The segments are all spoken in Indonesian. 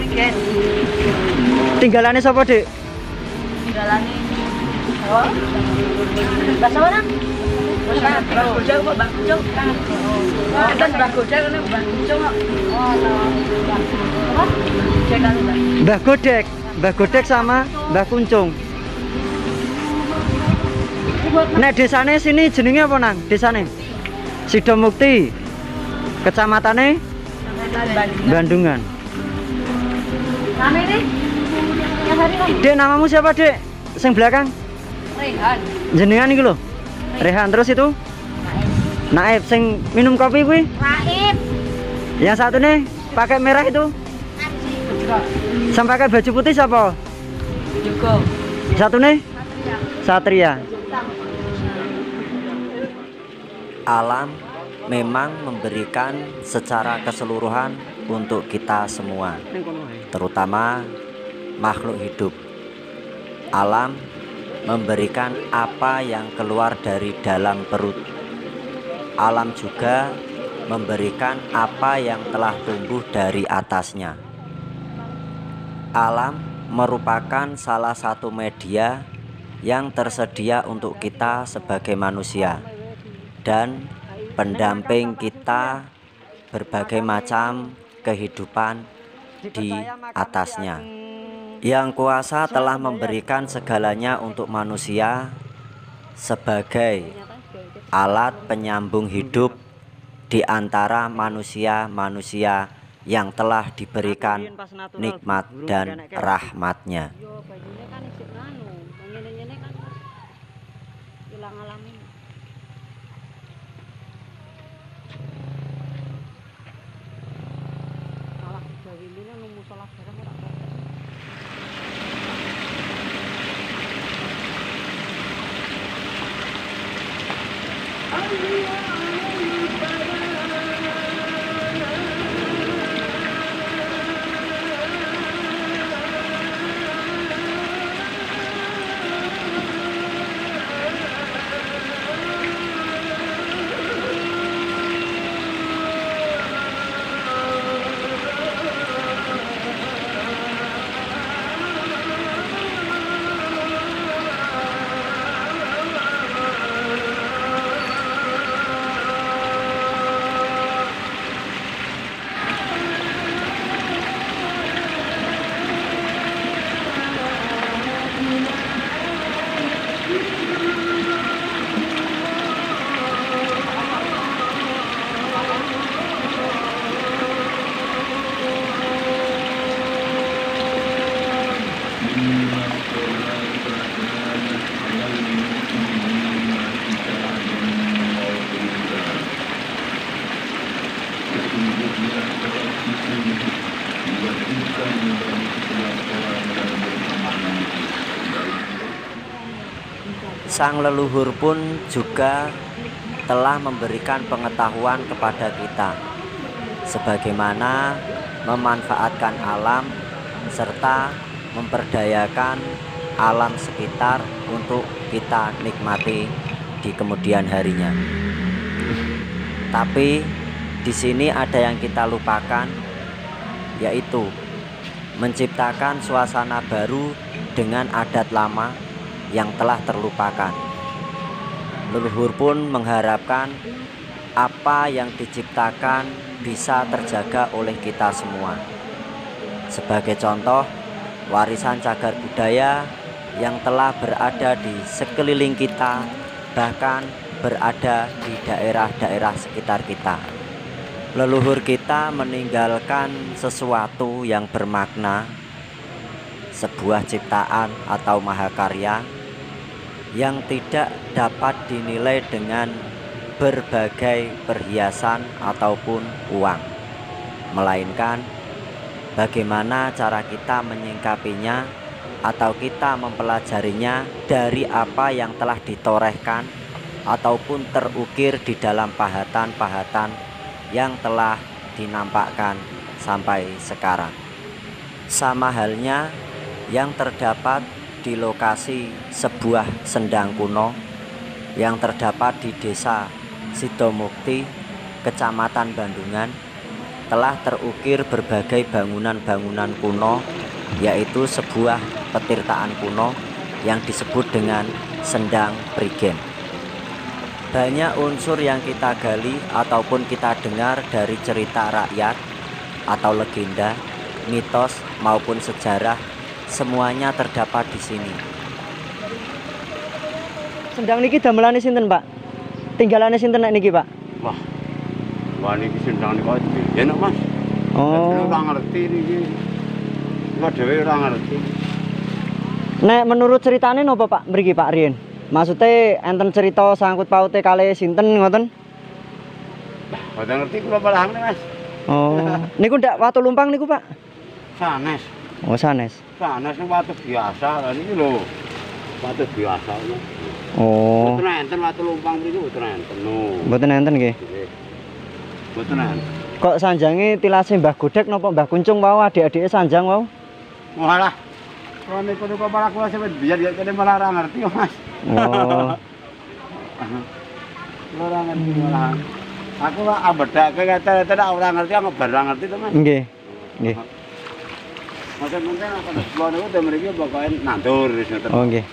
tiket. Tinggalane sapa, Dik? Tinggalane. Oh. Bahasa mana? Bahasa Gojek apa Mbak Gojek? Oh, kan Mbak Gojek kan Mbak Gojek kok. Oh, apa? Gojek kan Mbak. Mbah Godek. Mbah Godek sama Mbah Kuncung. Nek desane sini jenenge apa nang? Desane Sidomukti. Kecamatannya Bandungan. Rame nih. Yang hari kan? Dek, namamu siapa, Dek? Sing belakang. Rehan. Jenengan iki lho. Rehan, terus itu? Naib. Sing minum kopi kuwi? Raib. Yang satu nih pakai merah itu. Sampai pakai baju putih siapa? Juga. Satu nih? Satria. Alam memang memberikan secara keseluruhan untuk kita semua, terutama makhluk hidup. Alam memberikan apa yang keluar dari dalam perut. Alam juga memberikan apa yang telah tumbuh dari atasnya. Alam merupakan salah satu media yang tersedia untuk kita sebagai manusia dan pendamping kita berbagai macam kehidupan di atasnya. Yang kuasa telah memberikan segalanya untuk manusia sebagai alat penyambung hidup di antara manusia-manusia yang telah diberikan nikmat dan rahmatnya. Sang leluhur pun juga telah memberikan pengetahuan kepada kita sebagaimana memanfaatkan alam serta memperdayakan alam sekitar untuk kita nikmati di kemudian harinya. Tapi di sini ada yang kita lupakan, yaitu menciptakan suasana baru dengan adat lama yang telah terlupakan. Leluhur pun mengharapkan apa yang diciptakan bisa terjaga oleh kita semua. Sebagai contoh, warisan cagar budaya yang telah berada di sekeliling kita, bahkan berada di daerah-daerah sekitar kita. Leluhur kita meninggalkan sesuatu yang bermakna, sebuah ciptaan atau mahakarya yang tidak dapat dinilai dengan berbagai perhiasan ataupun uang, melainkan bagaimana cara kita menyingkapinya atau kita mempelajarinya dari apa yang telah ditorehkan ataupun terukir di dalam pahatan-pahatan yang telah dinampakkan sampai sekarang. Sama halnya yang terdapat di lokasi sebuah sendang kuno yang terdapat di Desa Sidomukti, Kecamatan Bandungan, telah terukir berbagai bangunan-bangunan kuno, yaitu sebuah petirtaan kuno yang disebut dengan Sendang Prigen. Banyak unsur yang kita gali ataupun kita dengar dari cerita rakyat atau legenda, mitos maupun sejarah, semuanya terdapat di sini. Sendang niki damelane sinten, Pak? Tinggalane sinten nek niki, Pak? Wah niki sendang niku enak Mas. Oh. Ora ngerti niki. Kok dhewe ora ngerti. Nek menurut ceritane napa Pak mriki Pak Rien? Maksudnya enten cerita sangkut paute kalih sinten ngoten? Ora ngerti kula palahane Mas. Oh. Niku ndak watu lumpang niku, Pak? Sanes. Oh, sanes. Sanes watu biasa lah niki lho. Watu biasa. Oh. Mboten enten watu lumpang mriki mboten enten. Mboten enten nggih. Nggih. Mboten enten. Kok sanjange tilase Mbah Godhek napa Mbah Kuncung wau adik-adike sanjang wau? Walah. Kalau niku malah kula sampe biar ya kene malah ora ngerti Mas. Oh. Kula ora ngerti malah. Aku lah ambedake kata-kata ora ngerti aku bar ora ngerti to Mas. Nggih. Nggih. Mungkin aku kula niku te mriki pokoke nandur wis ngoten. Oh, nggih.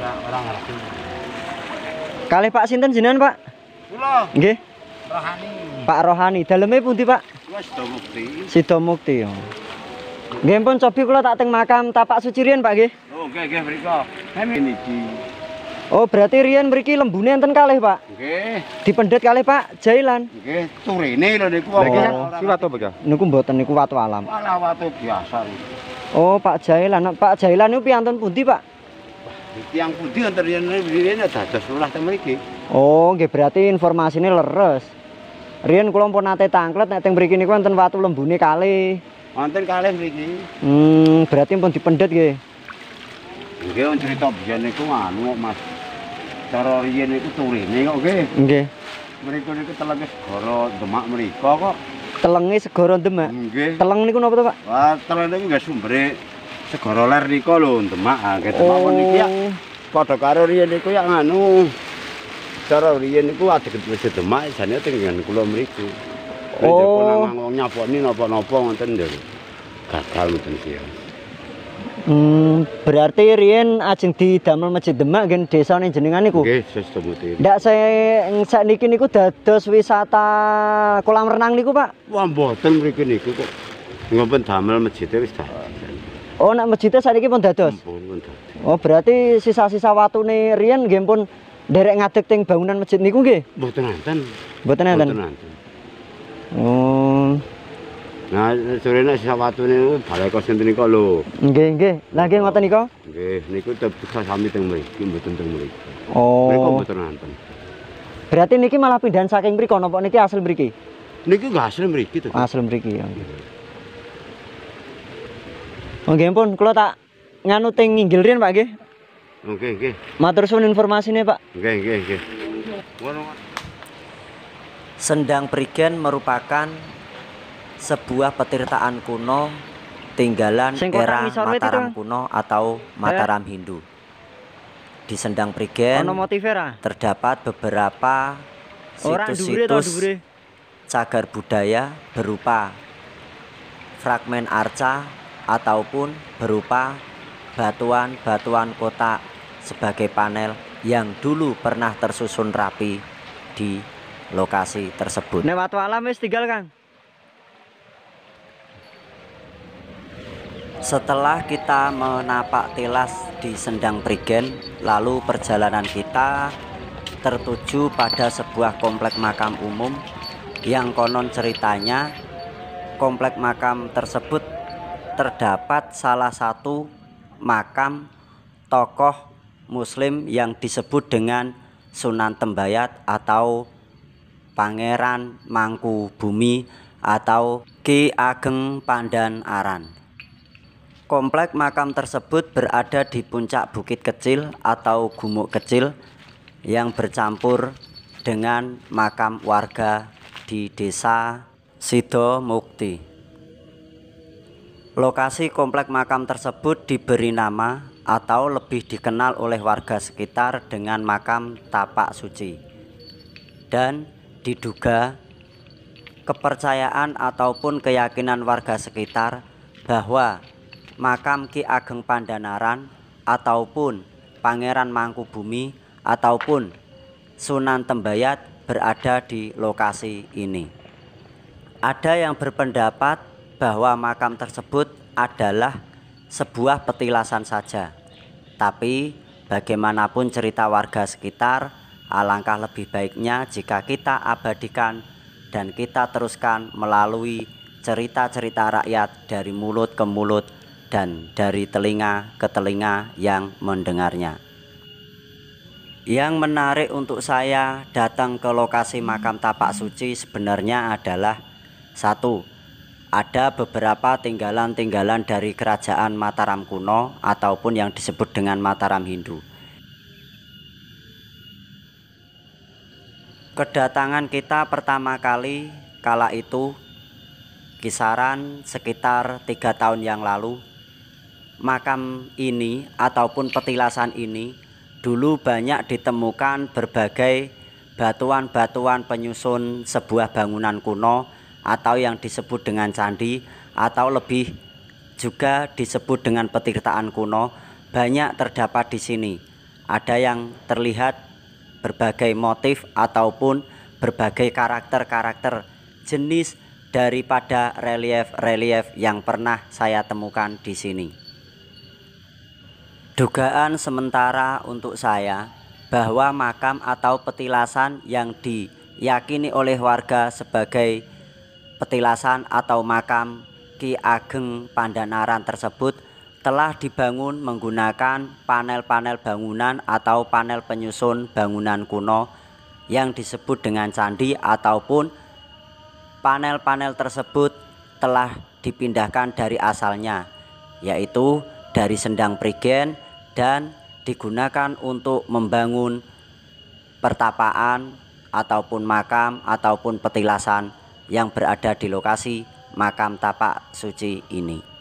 Ora ngerti. Kalih Pak sinten jenengan, Pak? Kula Nggih. rohani. Pak Rohani. Daleme pundi, Pak? Wis do mukti. Sida Mukti. Oh. Nggih pun cobi kula tak teng makam Tapak Suci riyen, Pak nggih. Oh, nggih mriko. Niki. Oh, berarti riyen mriki lembune enten kalih, Pak. Nggih. Dipendet kalih Pak Jailan. Nggih, turine lho niku. Iki watu apa, Niku mboten niku watu alam. Walah watu biasa. Oh, Pak Jailan. Pak Jailan niku piantun pundi, Pak? Tiyang pundi wonten riyen dados lurah teng mriki. Oh, nggih berarti informasine leres. Riyen kula pun nate tangklet nek teng mriki niku wonten watu lembune kalih. Wonten kalih mriki. Berarti pun dipendet nggih. Nggih wong crita biyen niku anu kok Mas. Cara riyen niku turine kok nggih. Nggih. Mriku niku telenge segara Demak mriko kok. Telenge Segara Demak. Nggih. Teleng niku napa to, Pak? Wah, teleng niku nggih sumbere segara ler niku lho Demak. Ha, nggih Demak niki ya padha karo riyen niku ya nganu. Cara riyen niku adeg wis Demak jane teng kula mriku. Oh. Nang nyaponi napa-napa ngoten lho. Gagal ngoten iki ya. Berarti riyen ajeng didamel Masjid Demak nggih desane jenengan niku. Nggih, sistem mutir. Ndak sakniki niku dados wisata kolam renang niku, Pak? Wah, mboten mriki niku kok. Ngopen damel masjidnya wis dadi. Oh, nek masjidnya sakniki pun dados. Pun dadi. Oh, berarti sisa-sisa watune riyen nggih pun nderek ngadeg teng bangunan masjid niku nggih? Mboten enten. Mboten enten. Mboten enten. Oh. Nah, sorene sisa watune niku balai kos enten niku lho. Nggih. Lah nggih ngoten nika. Nggih, niku tetep sami teng mriki, mboten teng mriki. Oh. Mriko mboten enten. Berarti niki malah pindahan saking mriko napa niki asal mriki? Niki nggak asli mriki to. Asal mriki ya. Oh, nggih pun kula tak nganu teng nginggil riyen, Pak nggih. Nggih. Matur suwun informasine, Pak. Nggih. Sendang Prigen merupakan sebuah petirtaan kuno tinggalan Sing kotak era ngisor wit Mataram itu. kuno atau Mataram Hindu. Di Sendang Prigen Ono motive ra? terdapat beberapa Ora dhuwure to situs-situs dhuwure. cagar budaya berupa fragmen arca ataupun berupa batuan-batuan kotak sebagai panel yang dulu pernah tersusun rapi di lokasi tersebut. Nek watu alam wis tinggal, Kang. Setelah kita menapak tilas di Sendang Prigen, lalu perjalanan kita tertuju pada sebuah komplek makam umum yang konon ceritanya komplek makam tersebut terdapat salah satu makam tokoh muslim yang disebut dengan Sunan Tembayat atau Pangeran Mangkubumi atau Ki Ageng Pandan Aran. Komplek makam tersebut berada di puncak bukit kecil atau gumuk kecil yang bercampur dengan makam warga di desa Sido Mukti. Lokasi komplek makam tersebut diberi nama atau lebih dikenal oleh warga sekitar dengan makam Tapak Suci. Dan diduga kepercayaan ataupun keyakinan warga sekitar bahwa makam Ki Ageng Pandanaran ataupun Pangeran Mangkubumi ataupun Sunan Tembayat berada di lokasi ini. Ada yang berpendapat bahwa makam tersebut adalah sebuah petilasan saja. Tapi bagaimanapun cerita warga sekitar, alangkah lebih baiknya jika kita abadikan dan kita teruskan melalui cerita-cerita rakyat dari mulut ke mulut dan dari telinga ke telinga yang mendengarnya. Yang menarik untuk saya datang ke lokasi makam Tapak Suci sebenarnya adalah satu, ada beberapa tinggalan-tinggalan dari kerajaan Mataram kuno ataupun yang disebut dengan Mataram Hindu. Kedatangan kita pertama kali kala itu kisaran sekitar 3 tahun yang lalu. Makam ini ataupun petilasan ini dulu banyak ditemukan berbagai batuan-batuan penyusun sebuah bangunan kuno atau yang disebut dengan candi atau lebih juga disebut dengan petirtaan kuno. Banyak terdapat di sini. Ada yang terlihat berbagai motif ataupun berbagai karakter-karakter jenis daripada relief-relief yang pernah saya temukan di sini. Dugaan sementara untuk saya bahwa makam atau petilasan yang diyakini oleh warga sebagai petilasan atau makam Ki Ageng Pandanaran tersebut telah dibangun menggunakan panel-panel bangunan atau panel penyusun bangunan kuno yang disebut dengan candi, ataupun panel-panel tersebut telah dipindahkan dari asalnya, yaitu dari Sendang Prigen, dan digunakan untuk membangun pertapaan ataupun makam ataupun petilasan yang berada di lokasi makam Tapak Suci ini.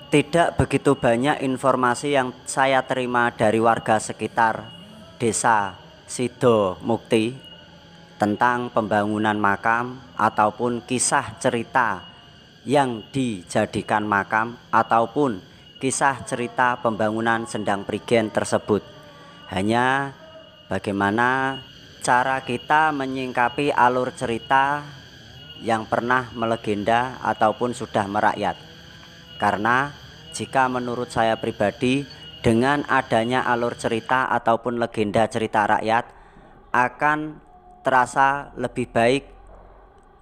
Tidak begitu banyak informasi yang saya terima dari warga sekitar desa Sido Mukti tentang pembangunan makam ataupun kisah cerita yang dijadikan makam ataupun kisah cerita pembangunan Sendang Prigen tersebut. Hanya bagaimana cara kita menyingkapi alur cerita yang pernah melegenda ataupun sudah merakyat. Karena jika menurut saya pribadi, dengan adanya alur cerita ataupun legenda cerita rakyat akan terasa lebih baik,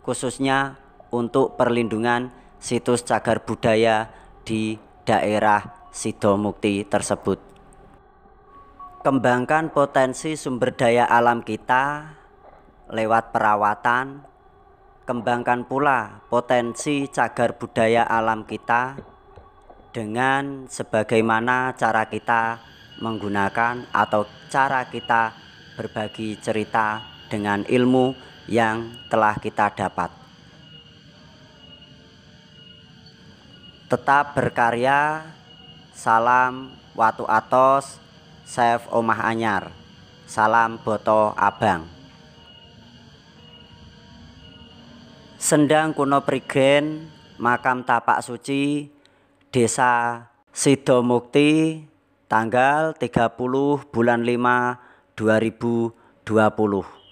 khususnya untuk perlindungan situs cagar budaya di daerah Sido Mukti tersebut. Kembangkan potensi sumber daya alam kita lewat perawatan. Kembangkan pula potensi cagar budaya alam kita dengan sebagaimana cara kita menggunakan atau cara kita berbagi cerita dengan ilmu yang telah kita dapat. Tetap berkarya. Salam Watu Atos, Chef Omah Anyar. Salam Boto Abang. Sendang Kuno Prigen, makam Tapak Suci, Desa Sido Mukti, tanggal 30 bulan 5 2020.